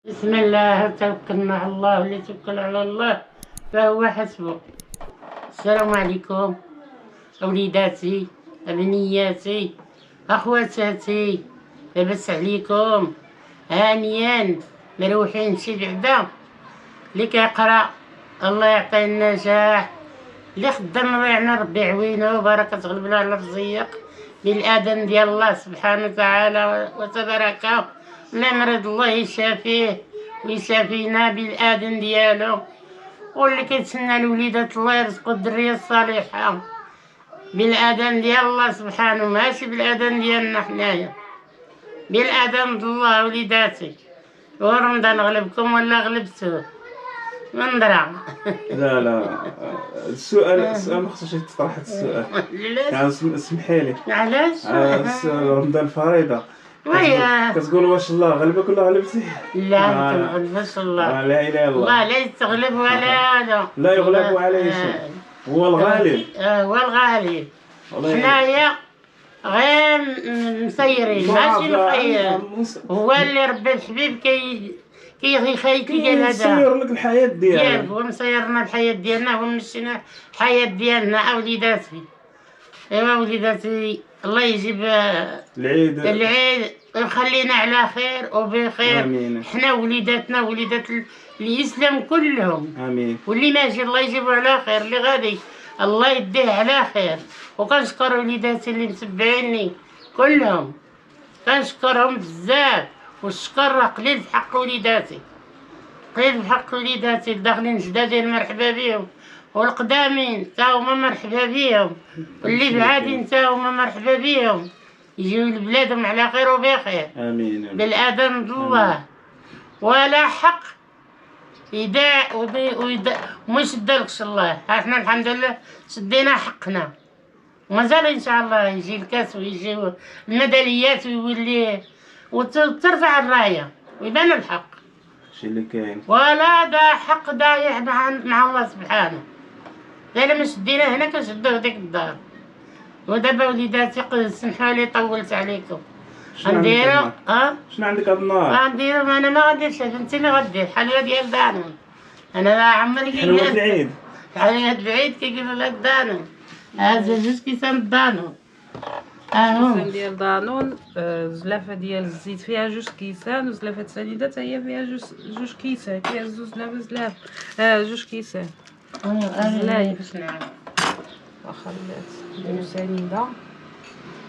بسم الله توكلنا على الله واللي توكل على الله فهو حسبه. السلام عليكم أوليداتي أبنياتي أخواتاتي، لاباس عليكم؟ هانيا مروحين شي بعدا. اللي كيقرا الله يعطيه النجاح، اللي خدام الله يعنا ربي يعوينه وبركة تغلب له على الرزيق بالآذان ديال الله سبحانه وتعالى وتبارك. لا مرض الله يشافيه ويشافينا بالآذان ديالو، واللي كيتسنى لوليدات الله يرزقو الذرية الصالحة بالآذان ديال الله سبحانه، ماشي بالآذان ديالنا حنايا، بالآذان ديال الله وليداتي. ورمضان غلبكم ولا غلبتوه من درا. لا السؤال ما خصوش يتطرح هذا السؤال. يعني اسمحي لي، علاش؟ رمضان فريضة ويا كتقول واش الله غلبك ولا غلبتي؟ لا ما تنغلبش الله. لا اله الا الله لا يتغلب ولا هذا، لا يغلب عليه شيء، هو الغالب. هو الغالب. حنايا غير مسيرين ماشي مخير. هو اللي ربي الحبيب كيخيتي قال هذا يسير لك الحياة ديالك، هو مسيرنا الحياة ديالنا ومشينا الحياة ديالنا. أوليداتي ايوا وليداتي، الله يجيب العيد ويخلينا على خير وبخير. امين. حنا وليداتنا وليدات الاسلام كلهم، امين. واللي ماشي الله يجيبه على خير، اللي غادي الله يديه على خير. وكنشكر وليداتي اللي متبعيني كلهم، كنشكرهم بزاف، والشكر راه قليل في حق وليداتي، قليل في حق وليداتي. الداخلين جدادين مرحبا بهم، والقدامين تا هما مرحبا بهم، واللي بعادين تا هما مرحبا بهم. يجيو لبلادهم على خير وبخير. امين. بالآذان الله. ولا حق يداع وما يشدلكش الله. احنا الحمد لله شدينا حقنا، ومازال ان شاء الله يجي الكاس ويجي الميداليات ويولي وترفع الرايه ويبان الحق. شي اللي كاين ولا دا حق ضايع مع الله سبحانه. الا ما شدينا هنا كنشدوه ديك الدار. ودابا وليداتي سمحوا لي طولت عليكم. غنديرو شنو عندك هاد النهار؟ غنديرو، انا ما غنديرش، بنتي اللي غدير حلوه ديال دانون. انا ما عمري حلوة العيد، حلوة العيد كيقولوا لك دانون. هذا جوج كيسان دانون. كيسان ديال دانون، زلافه ديال الزيت فيها جوج كيسان، وزلافه سنيده حتى هي فيها جوج كيسان، فيها زلاف جوج كيسان. زلايف باش نعرف. واخا نديرو سنيده،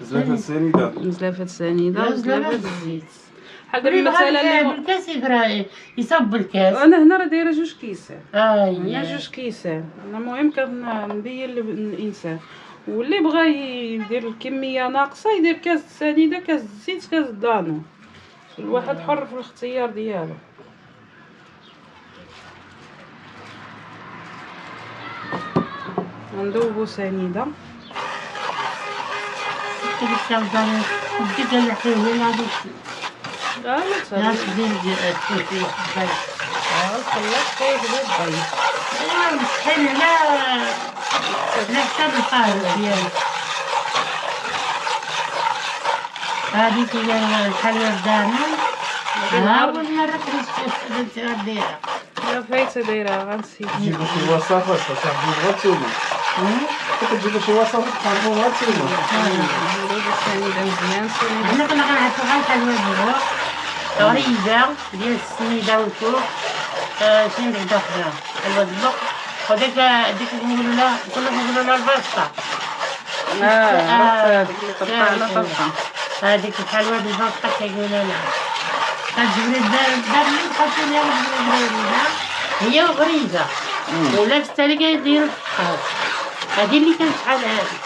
زلافة سنيدة، زلافه سنيده وزلافه الزيت. بحال مثلا بالكاس يبرا يصب الكاس. انا هنا راه دايره جوج كيسان، هي هي جوج كيسان. انا المهم كنبين للانسان، واللي بغى يدير الكميه ناقصه يدير كاس سنيده، كاس زيت، كاس دانو. الواحد حر في الاختيار ديالو. ندوبو سنيده. وديك الحلوين هذوك لا ناس ديال التوفيق باي. الخلاط كيبغي الضيف. مسحل لا حتى بالقاهرة ديالو. هذيك هي الحلوى الدانون. أول مرة كنت غديرها. لا فايته دايره غنسيت. تجيبو شي وصفات صاحبي بغا نتوما، كتجيبو شي وصفات تعرفو بغا نتوما. السنيده مزيان، حنا كنا كنعرفو غير الحلوى ديالو غريبة ديال السنيدة والفوق. شنو بعدا خدا حلوى البق، وديك نقولو لها كنا كنقولو لها الباسطة. هذيك اللي طبقها على طبقه. هذيك الحلوى بالباسطة كيقولوا لها. كتجبري الدار اللي تحطي ليها الغريبة هي وغريبة، ولا في التالي كيديرو الفخار. هادي اللي كانت شحال هادي.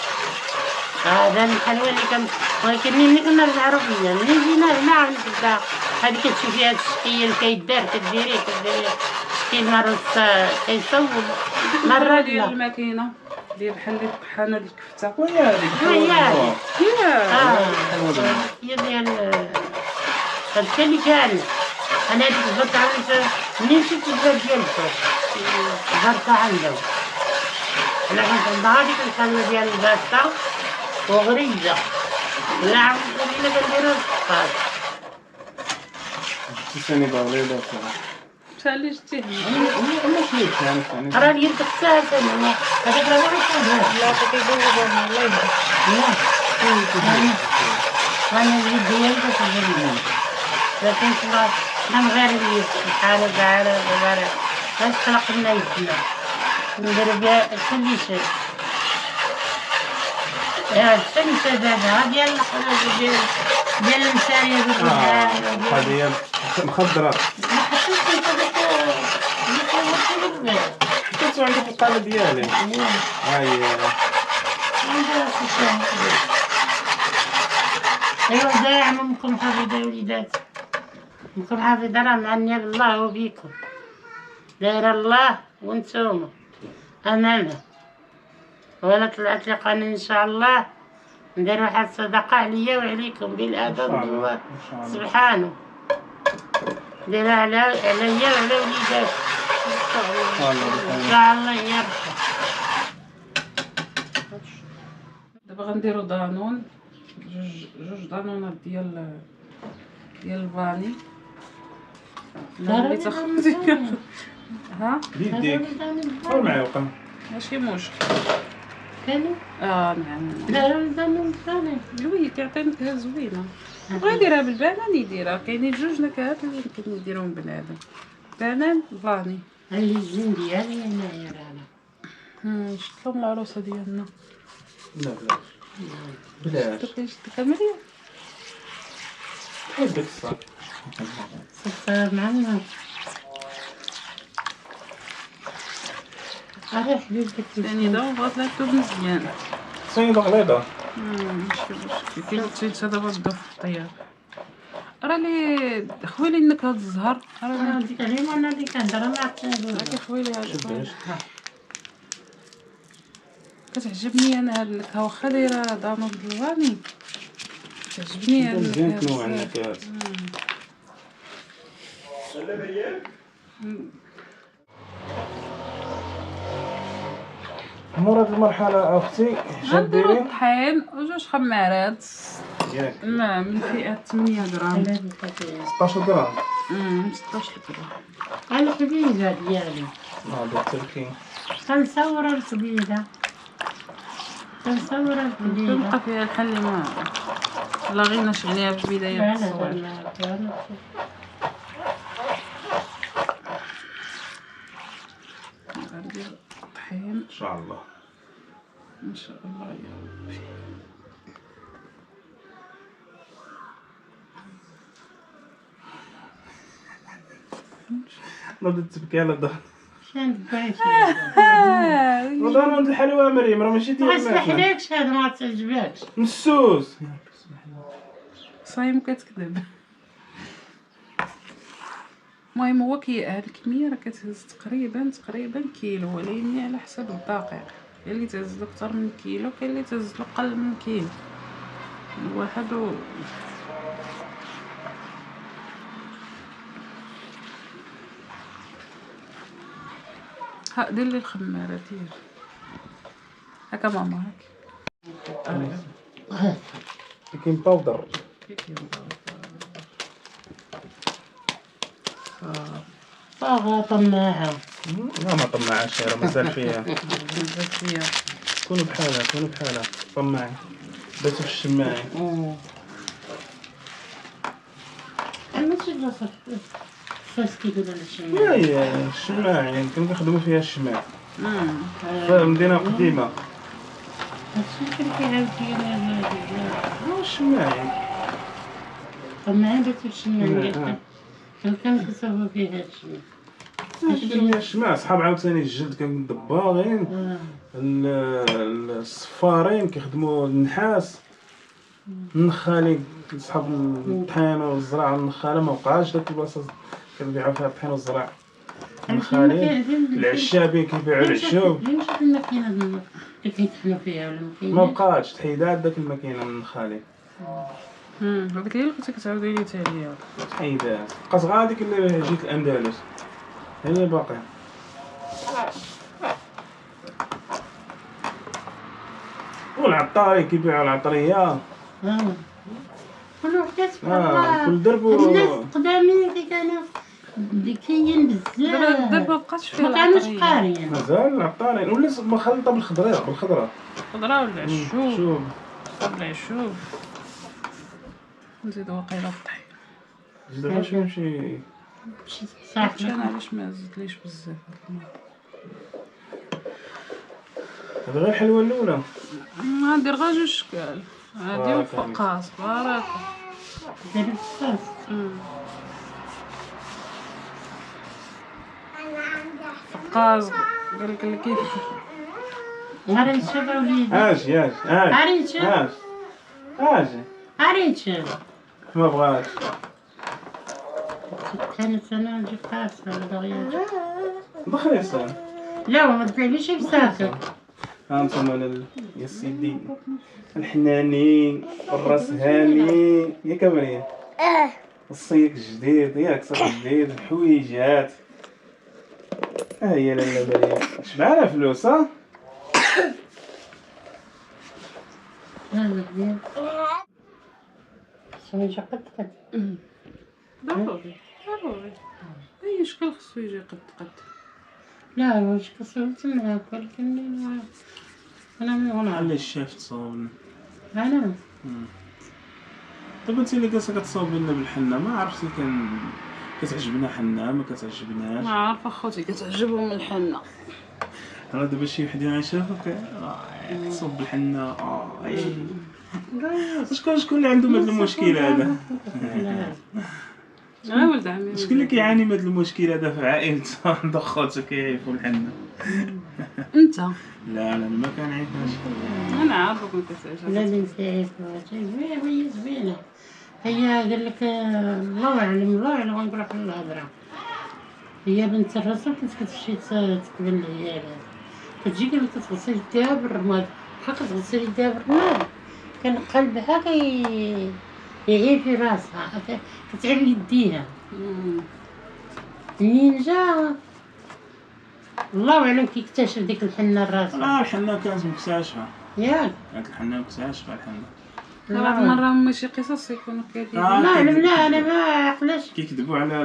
هذا الحلوى اللي كان، ولكن ملي كنا بالعربية ملي جينا هنا عند الدار هادي كتشوفي هاد الشكل اللي كيدار كديريه شكل مرة كيصوب مرة ديال الماكينه ديال بحال الطحانه ديال الكفته. وهي هذيك هي ديال هادشي اللي كان. انا هاديك البركة عندي منين شفت الباب ديال الفوق البركة عنده. انا كنت هاديك الحلوى ديال الباسطة وغريزة. لا عاود كنديرو الفخار. السنيده بغليظه بصراحه. شحال شتيه ما شريتش يعني السنيده. راه اليد حتى ثاني هذاك راه ما غيكونش. لا كيدوزو الله يهديك. وانا اليد ديالي كتعجبني، لكن حنا مغاربين بحال هذا باش خلق لنا يدنا نديرو بها كل شيء. الشمسة دابا ديال الخروج ديال المسارية هذه مخضرة. ما حسيتش انت ديك كنت عندك القالة ديالي. هاهي عندها سيشان. ايوا داعم امكم حافظة وليدات، امكم حافظة راه معني بالله وبيكم، دايرة الله وانتوما امانة. ولا طلعت لي قانون ان شاء الله ندير واحد صدقة عليا وعليكم بالادب بالله سبحانه، ديرها عليا وعلى وليداتي ان شاء الله يرحم. دابا غنديرو دانون، جوج دانونات ديال الفاني. اللي تاخدي ها بيديك قول معايا وقع. ماشي مشكل. كانوا نعم. لا لا ثاني لوي كيعطيني نكهة زوينة. بغا يديرها بالبنان يديرها، كاينين جوج نكهات اللي يمكن يديرهم بنادم، بنان فاني. هاي الزين ديالي هنايا رانا شفتلهم العروسة ديالنا. لا بلاش شفتك مريم حبك الصاك صفار معنا. عرف حبيبتك ثاني دابا بغات ناكلو مزيان. سنيدة غليظة. ماشي مشكل، كيتنسى دابا بدو في الطياب. راه لي خويلي النكهة الزهر، راه ديك غير انا اللي كنهضر ما عرفتش نقول. هاكي خويلي هاد شوف كتعجبني انا هاد النكهة، واخا دايرة دانون بالفاني كتعجبني هاد مزيان النكهة تنوع بزاف. النكهات. مور هاد المرحلة اختي غنديرو جديري الطحين وجوج خمارات ياك من فئة 8 غرام. 16 درهم. 16 غرام. الكبيرة ديالي هذا التركي كنصور الكبيرة، كنصور الكبيرة. كنبقى فيها الحل اللي ما لا غير نشغليها في البداية بالتصوير. لا غندير الطحين ان شاء الله. ان شاء الله يا ربي. نوض تبكي على ظهر. شان تبغي والله نوض الحلوى مريم راه ماشي ما ديال الماكلة. يسمحلكش هذا ما تعجبكش. مسوس. صايم كتكذب. المهم هو هاد الكميه راه كتهز تقريبا كيلو، ولكن على حسب الدقيق. كاين اللي تهز له اكثر من كيلو، كاين اللي تهز له قل من كيلو الواحد ها دير لي الخماره ديال هكا ماما هاك كاين باودر. طماعة لا ما طمعش راه مازال فيها. كونوا بحالها طماعي باتوا في الشماعي. ماشي بلاصة فاس كيقولوا على الشمال. لا هي الشماعي كانوا كيخدموا فيها الشماع في مدينة قديمة. هادشي كان كيعاود فيا هو الشماعي طماعين باتوا في الشمال. كان كيصاوبوا فيها الشمال. كيديروا فيها الشماع. صحاب عاوتاني الجلد كانوا دباغين، الصفارين كيخدموا النحاس، النخالين صحاب الطحين والزراعة. النخالة ما بقاش داك البلاصة كنبيعو فيها الطحين والزراعة. النخالين العشابين كيبيعوا العشوب. شوف الماكينة اللي كيطحنوا فيها ولا ما بقاتش تحيدات داك الماكينة من النخالين. هذيك هي اللي كنتي كتعاودي لي حتى هي. تحيدات بقات غير هذيك اللي جيت الأندلس هي اللي باقية. والعطاري كيبيعوا العطرية. كل وحدة سبحان الله. كل درب الناس القدامين اللي كانوا ذكيين بزاف دابا مبقاتش فيه ما كانوش العطرية. قاريين. مازال العطارين ولا مخلطة بالخضرة. الخضرة والعشوب. شوف العشوب نزيدو واقيلا الطحين. دابا شي صافي. انا علاش ما زدتليش بزاف هذا غير الحلوة الأولى. غندير غير جوج شكال، هادي وفقاص بارك. دير الصوص. فقاص قالك كيف غادي نشوف وليدي. اجي غادي نشوف. اجي غادي نشوف. ما بغاش. كانت انا نجيب قاصة ولا باغية. دخلي السلام. لا ما تبيعليش بصافي. هانتوما يا سيدي الحنانين والراس هاني يا كامرين. الصيك جديد ياك صافي جديد الحويجات. هي لاله مريم شبعانه فلوس ها. هذا زين. شنو يجي قد ضروري اي شكل خصو يجي قد. لا واش كسرت معاك ولكن انا من هنا. خلي الشيف تصاوبنا. انا طيب انت اللي جالسه كتصاوبي لنا بالحنه ما عرفتي كتعجبنا حنه ما كتعجبناش. ما عارفه خوتي كتعجبهم الحنه. راه دابا شي وحدين غيشوفوك تصوب بالحنه شكون اللي عنده هذا المشكل هذا؟ ولد عمي شكون اللي كيعاني من هذا المشكل هذا في عائلته عنده خوته كيعيفوا الحنه؟ انت. لا انا ما كنعيفهاش. انا عارفك ما كتعجبك. لازم تعيش زوينه وهي زوينه. هي قال لك الله اعلم غنقول لك الهضره. هي بنت الرسول كنت كتمشي تقبل العيالات كتجي قال لك كتغسل يديها بالرماد بحال كتغسل يديها بالرماد كان قلبها يعيب في راسها كتعب يديها. منين جا الله اعلم كيكتشف ديك الحنه الراسها. لا الحنه كانت مكتشفه. ياك كانت الحنه مكتشفه الحنه. بعض المرة ماشي قصص يكونوا كايدين. لا انا ما عقلاش كيكذبوا على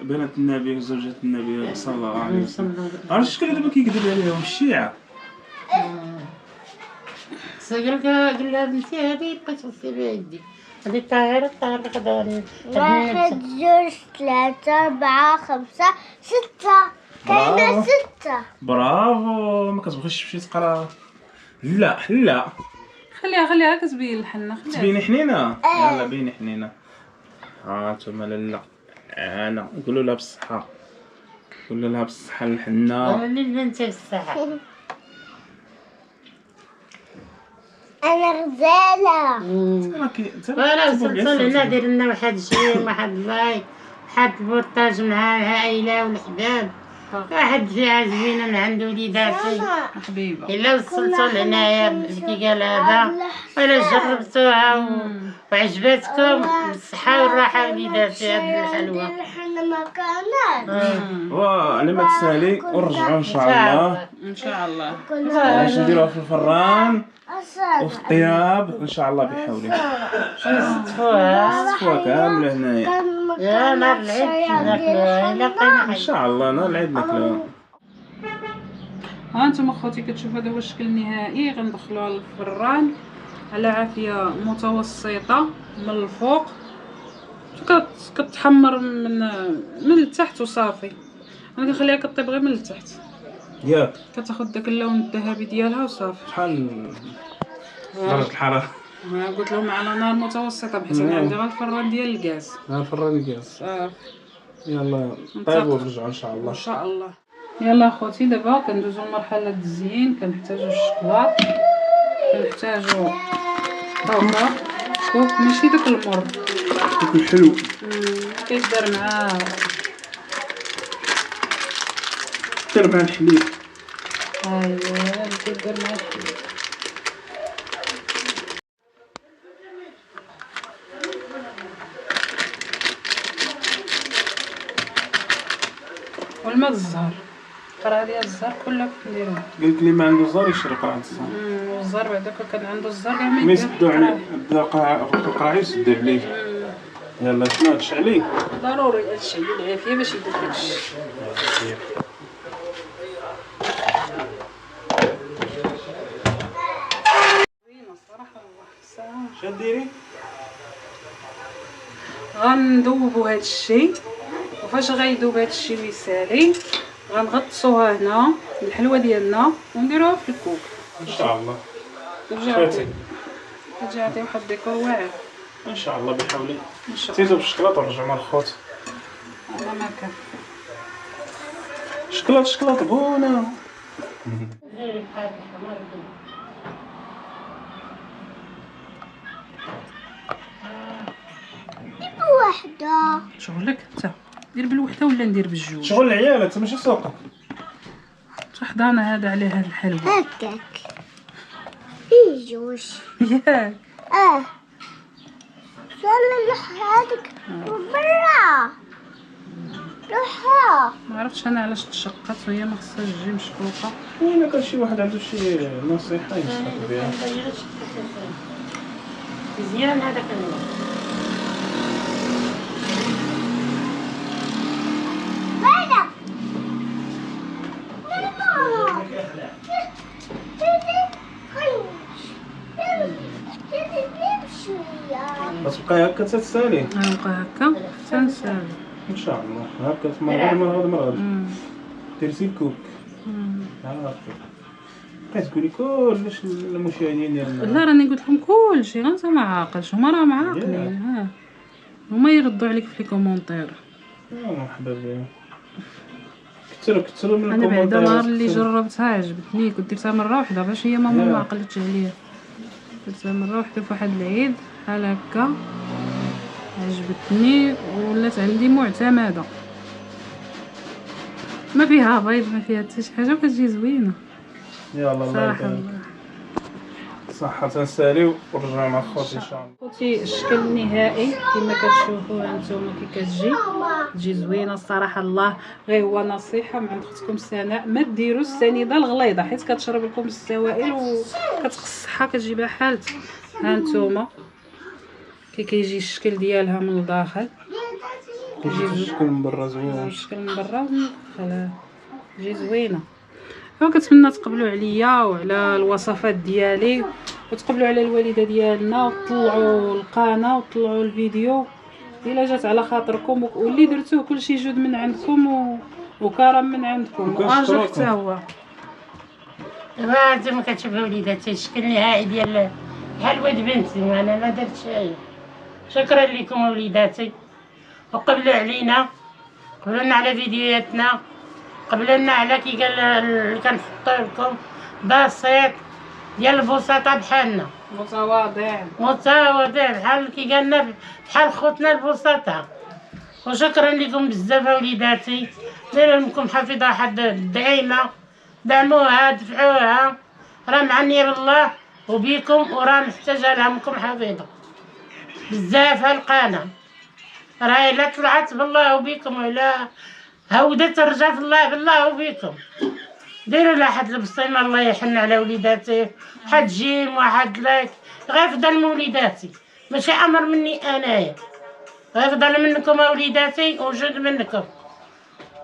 بنات النبي وزوجات النبي صلى الله عليه وسلم. عرفتي شكون دابا كيكذب عليهم الشيعة. قال لها بنتي هذه بقيت تغسلي بها يديك هذه طاهرة غدا. 1 2 3 4 5 6 كاينة 6. برافو ما كتبغيش تمشي تقرا. لا خليها كتبين الحنة. تبيني حنينه. يلا بيني حنينه. انتما لاله انا نقولوا لها بالصحه. قولوا لها بالصحه الحنه. للبنت بالصحة. انا غزالة. ولا وصلت هنا دير لنا واحد جيم واحد لايك واحد بورتاج مع العائلة والحباب واحد فيها زوينة من عند وليداتي حبيبة. إلا وصلتو لهنايا كي قال هذا ولا جربتوها وعجبتكم بالصحة والراحة وليداتي هاد الحلوة. احنا ما كانت. على ما تسالي ونرجعوا ان شاء الله. ان شاء الله. باش نديروها في الفران وفي الطياب ان شاء الله بحولك. نصفوها كامله هنايا. يا نهار العيد ناكلوها إلا بقينا ان شاء الله نهار العيد ناكلوها. ها انتم اخوتي كتشوفوا هذا هو الشكل النهائي. غندخلوها للفران على عافيه متوسطه من الفوق كتحمر من التحت وصافي. انا كنخليها كطيب غير من التحت ياك كتاخذ داك اللون الذهبي ديالها وصافي. شحال درجه الحراره؟ قلت لهم على نار متوسطه بحيث انا عندي غير الفران ديال الغاز. الفران الغاز. صافي يلا طيب ونرجعوا ان شاء الله. ان شاء الله. يلا اخوتي دابا كندوزو لمرحله التزيين. كنحتاجو الشكلاط كنحتاجو طوطه شوف ماشي داك المر داك الحلو كيدار معاه دير مع الحليب. ايوا كيدار معاه الحليب. والماء الزهر القرعه ديال الزهر كلها كنديروها. قلت لي ما عنده الزهر يشري قرعه الزهر. والزهر بعدا كان عنده الزهر كاع ما ما يدير يسدوا عليه بدا القرعه يسدوا عليه. يلا شنو هادشي عليك؟ ضروري هادشي ديال العافيه باش يدير داكشي. زوينه الصراحه الله السلام. شديري؟ غنذوبو هادشي، وفاش غيذوب هادشي ويسالي غنغطسوها هنا الحلوه ديالنا ونديروها في الكوك ان شاء الله. ترجع عطي واحد الديكور واعر ان شاء الله بحول الله. ان شاء الله. تيزو بالشكلاط ونرجعو مع الخوت. والله ما كان شكلاط بونه. وحدة. شغلك انت دير بالوحده ولا ندير بالجوج؟ شغل العيال انت ماشي سوقك. حضانه هذا على هاد الحلوه هكاك. في جوج. ياك صلي روح هاديك برا. روحها. ما عرفتش انا علاش تشقات وهي ما خصهاش تجي مشقوقه. ولا كان شي واحد عنده شي نصيحه ينصح بها. مزيان هذاك النوع. برا. ماما. غتبقاي هكا تتسالي غنبقى هكا حتى نسالي ان شاء الله. هكا مرة غادي ترسي الكوك. بقيت تقولي كلش للمشاهدين ديالنا. لا راني قلت لهم كلشي، غير انت ما عاقلش، هما راهم عاقلين. ها هما يردوا عليك في لي كومونتير. مرحبا بهم. كثروا من انا بعدا الكومونتير. النهار اللي جربتها عجبتني، كنت درتها مره واحده باش هي ماما ما عقلتش عليا. درتها مره واحده في واحد العيد بحال هكا عجبتني ولات عندي معتمده، ما فيها بيض ما فيها حتى شي حاجه وكتجي زوينه يلا الله صراحه. يبارك. صحة تنساليو ونرجعو مع خوتي ان شاء الله. خوتي الشكل النهائي كما كتشوفوا هانتوما كي تجي زوينه الصراحه. الله غير هو نصيحه من عند اختكم سناء، ما ديروش السنيده الغليظه حيت كتشرب لكم السوائل وكتقص الصحه كتجي حالتي. هانتوما كيجي الشكل ديالها من الداخل، كيجي الشكل من برا زوين. الشكل من برا ومن الداخل تجي زوينه. كنتمنى تقبلوا عليا وعلى الوصفات ديالي وتقبلوا على الوالده ديالنا وطلعوا القناه وطلعوا الفيديو الا جات على خاطركم، واللي درتوه كلشي جود من عندكم وكرم من عندكم واجر حتى هو. زعما ما كتشوفوا وليداتي الشكل النهائي ديال بحال ولد بنتي، انا ما درت شيء. شكرا لكم وليداتي، وقبلوا علينا، قبلوا لنا على فيديوهاتنا، قبلوا لنا على كي قال اللي كنحطوا لكم بسيط ديال البساطه بحالنا، متواضع بحال كي قالنا بحال خوتنا البساطه. وشكرا لكم بزاف وليداتي، دايره لكم حفيظه واحد الدعيمه، دعموها دفعوها، راه معني بالله وبيكم وراه محتاجه لها منكم حفيظه بزاف. هالقناه راهي لا طلعت بالله وبيكم ولا هودت رجعت الله بالله وبيكم. ديروا لها واحد البصيمه الله يحن على وليداتي، واحد جيم واحد لايك، غيفضل من وليداتي ماشي امر مني انايا، غيفضل منكم وليداتي وجود منكم.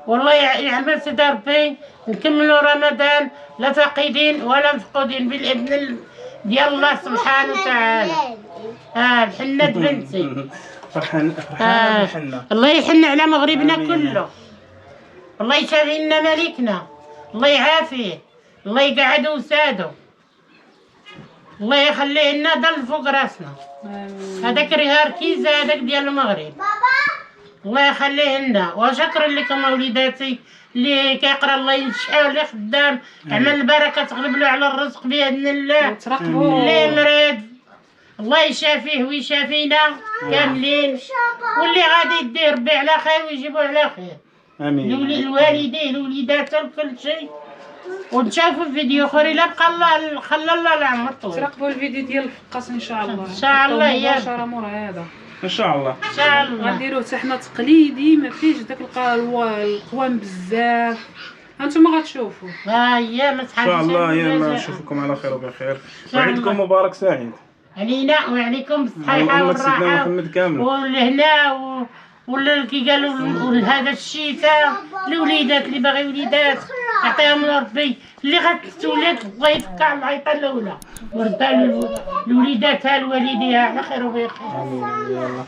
والله يعمل سيدي ربي نكملوا رمضان لا فاقدين ولا مفقودين بالاذن ديال الله سبحانه وتعالى. الحنة بنتي فرحان بحنا. الله يحن على مغربنا كله، الله يشافي لنا ملكنا، الله يعافيه، الله يقعد وساده، الله يخليه لنا ضل فوق راسنا. هذاك رهار كيزه هذاك ديال المغرب، الله يخليه لنا. وشكرا لكم وليداتي اللي كيقرا الله ينشحه، اللي خدام عمل البركه تغلب له على الرزق باذن الله، اللي مريض الله يشافيه ويشافينا كاملين، واللي غادي يديه ربي على خير ويجيبوه على خير. امين. الوالدين وليداته وكل شيء. ونشوفوا فيديو اخر الا بقى الله خلى الله العمر طول. تراقبوا الفيديو ديال الفقاس ان شاء الله. ان شاء الله يا مباشره مور هذا ان شاء الله. ان شاء الله غنديروه حتى حنا تقليدي، ما فيهش داك القوام بزاف، هانتوما غتشوفوا. ها هي ما ان تحبش شاء الله يا ما نشوفكم على خير وبخير، وعيدكم مبارك سعيد علينا وعليكم بالصحيحة أمة سيدنا والراحة محمد كامل. والهنا ولا كي قالوا هذا الشتاء الوليدات اللي باغي وليدات يعطيهم ربي، اللي غتولد الله يفكها العيطة الأولى وردها لوليداتها لوالديها على خير وبخير. آمين. يلا